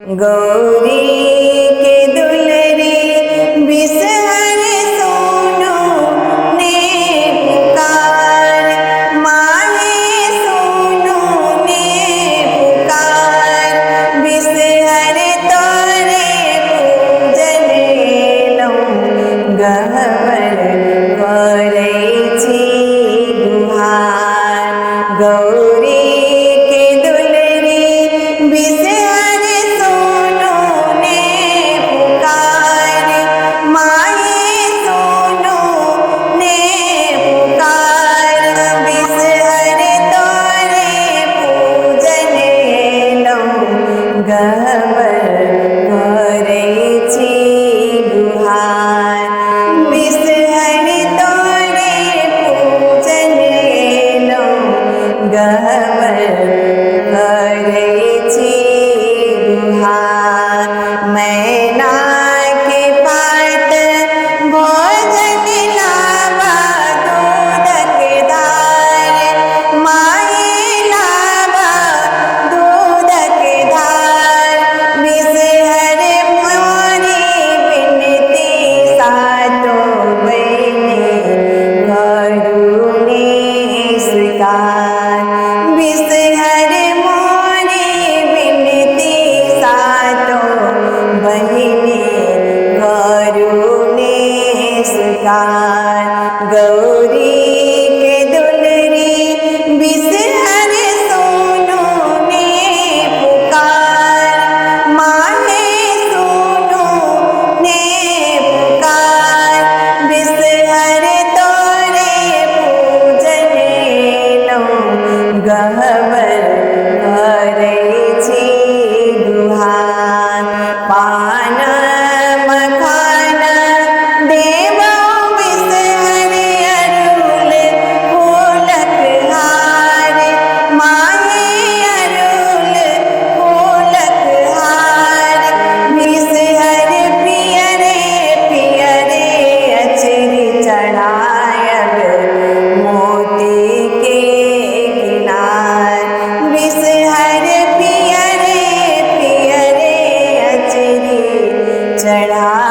गौरी के दुलरी बिसहर सोनो ने पुकार, माहे सोनो ने पुकार, बिसहर तोरे पूजन लो गहवर करे छी गुहार। गौरी के दुलरी बिसहर सोनो ने पुकार, माहे सोनो ने पुकार, बिसहर तोरे पूजन लो गहवर करे छी गुहार। बिसहर तोरे पूजन लो गहवर करे छी गुहार। मैना के पात भोजन लावा दूध के धार, माहे लावा दूध के धार, बिसहर मोरी बिनती सातो बहिनी करुणे स्वीकार। बिसहर मोरी बिनती सातो बहिनी करुणे स्वीकार। गौरी के दुलरी बिसहर सोनो ने पुकार, माहे सोनो ने पुकार, बिसहर तोरे पूजन लो गहवर करे छी गुहार। पान मखान देवो बिसहर अरुल फूलक हार, माहे अरुल फूलक हार, बिसहर पियरे पियरे अचरी चढ़ायब मोती के किनार। बिसहर पियरे पियरे अचरी चढ़ा